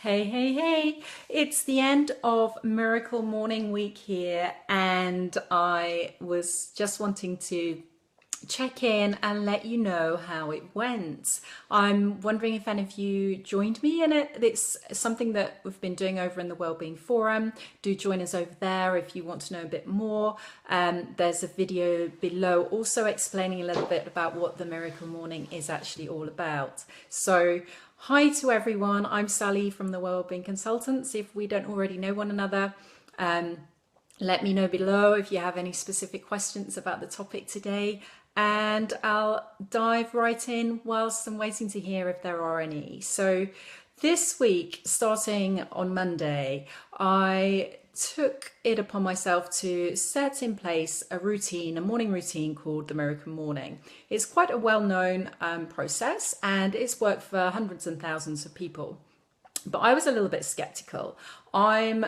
Hey, hey, hey. It's the end of Miracle Morning Week here, and I was just wanting to check in and let you know how it went. I'm wondering if any of you joined me in it. It's something that we've been doing over in the Wellbeing Forum. Do join us over there if you want to know a bit more. There's a video below also explaining a little bit about what the Miracle Morning is actually all about. So hi to everyone. I'm Sally from the Wellbeing Consultants. If we don't already know one another, let me know below if you have any specific questions about the topic today, and I'll dive right in whilst I'm waiting to hear if there are any. So this week, starting on Monday, I took it upon myself to set in place a routine, a morning routine called the Miracle Morning. It's quite a well-known process, and it's worked for hundreds and thousands of people. But I was a little bit skeptical. I'm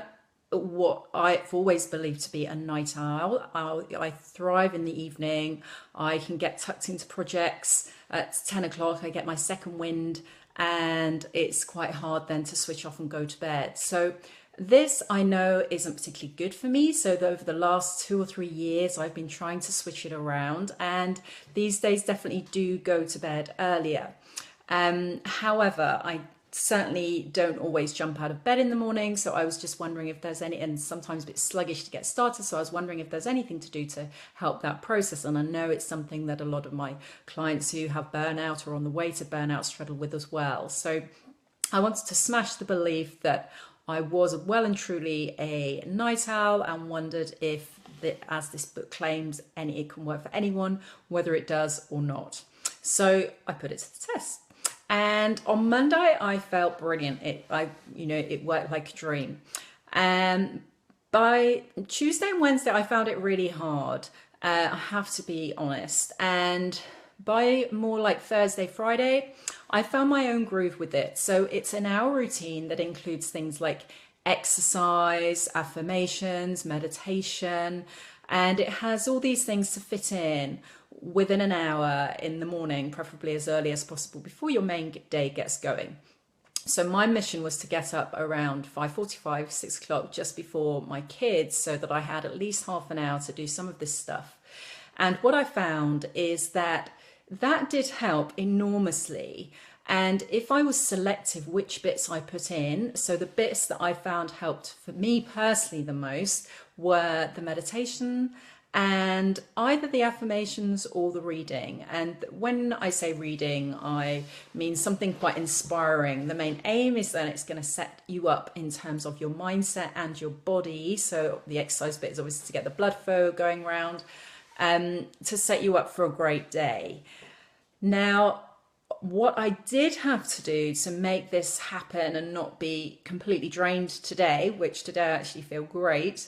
what I've always believed to be a night owl. I thrive in the evening. I can get tucked into projects at 10 o'clock. I get my second wind, and it's quite hard then to switch off and go to bed. So this I know isn't particularly good for me. So over the last 2 or 3 years, I've been trying to switch it around, and these days definitely do go to bed earlier. However, I certainly don't always jump out of bed in the morning, so I was just wondering if there's any, and sometimes a bit sluggish to get started, so I was wondering if there's anything to do to help that process. And I know it's something that a lot of my clients who have burnout or on the way to burnout struggle with as well. So I wanted to smash the belief that I was well and truly a night owl, and wondered if, as this book claims, it can work for anyone, whether it does or not. So I put it to the test. And on Monday, I felt brilliant. It worked like a dream. And by Tuesday and Wednesday, I found it really hard. I have to be honest. And by more like Thursday, Friday, I found my own groove with it. So it's an hour routine that includes things like exercise, affirmations, meditation, and it has all these things to fit in within an hour in the morning, preferably as early as possible before your main day gets going. So my mission was to get up around 5:45, 6 o'clock, just before my kids, so that I had at least half an hour to do some of this stuff. And what I found is that did help enormously. And if I was selective which bits I put in, so the bits that I found helped for me personally the most were the meditation and either the affirmations or the reading. And when I say reading, I mean something quite inspiring. The main aim is that it's going to set you up in terms of your mindset and your body. So the exercise bit is obviously to get the blood flow going around, to set you up for a great day. Now, what I did have to do to make this happen and not be completely drained today, which today I actually feel great,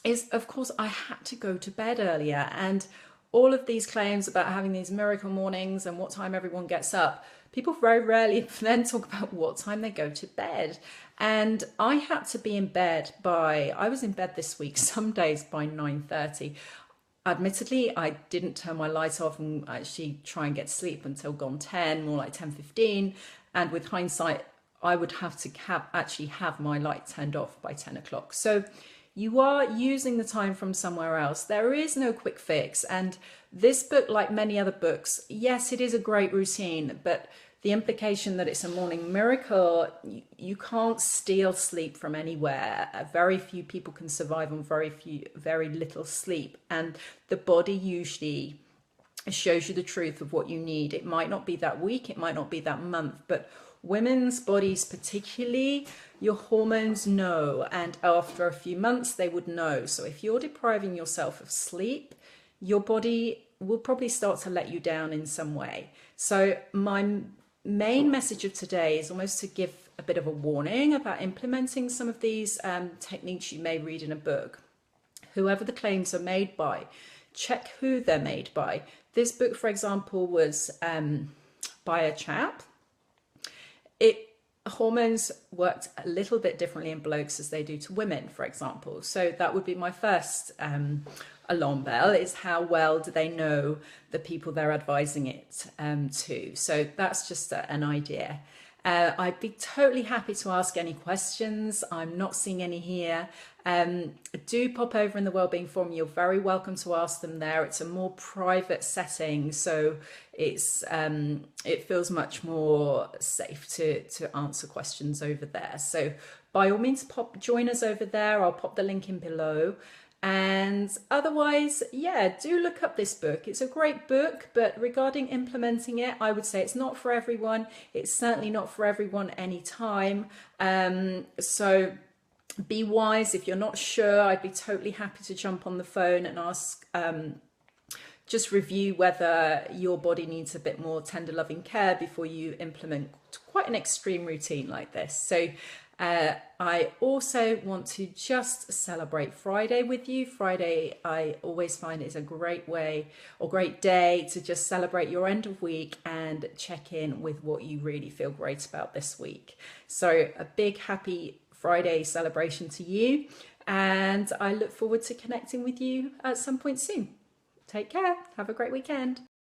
is, of course, I had to go to bed earlier. And all of these claims about having these miracle mornings and what time everyone gets up, people very rarely then talk about what time they go to bed. And I had to be in bed I was in bed this week, some days by 9:30. Admittedly, I didn't turn my light off and actually try and get sleep until gone 10, more like 10:15. And with hindsight, I would have to have my light turned off by 10 o'clock. So you are using the time from somewhere else. There is no quick fix. And this book, like many other books, yes, it is a great routine, but the implication that it's a morning miracle, you can't steal sleep from anywhere. Very few people can survive on very little sleep. And the body usually shows you the truth of what you need. It might not be that week, it might not be that month, but women's bodies particularly, your hormones know, and after a few months they would know. So if you're depriving yourself of sleep, your body will probably start to let you down in some way. So my main message of today is almost to give a bit of a warning about implementing some of these techniques you may read in a book. Whoever the claims are made by, check who they're made by. This book, for example, was by a chap. Hormones worked a little bit differently in blokes as they do to women, for example. So that would be my first alarm bell, is how well do they know the people they're advising it to. So that's just an idea. I'd be totally happy to ask any questions. I'm not seeing any here. Do pop over in the Wellbeing Forum. You're very welcome to ask them there. It's a more private setting, so it feels much more safe to answer questions over there. So by all means, join us over there. I'll pop the link in below. And otherwise, yeah, do look up this book. It's a great book, but regarding implementing it, I would say it's not for everyone. It's certainly not for everyone anytime. So be wise. If you're not sure, I'd be totally happy to jump on the phone and ask, just review whether your body needs a bit more tender loving care before you implement quite an extreme routine like this. So I also want to just celebrate Friday with you. Friday, I always find is a great way or great day to just celebrate your end of week and check in with what you really feel great about this week. So a big happy Friday celebration to you, and I look forward to connecting with you at some point soon. Take care. Have a great weekend.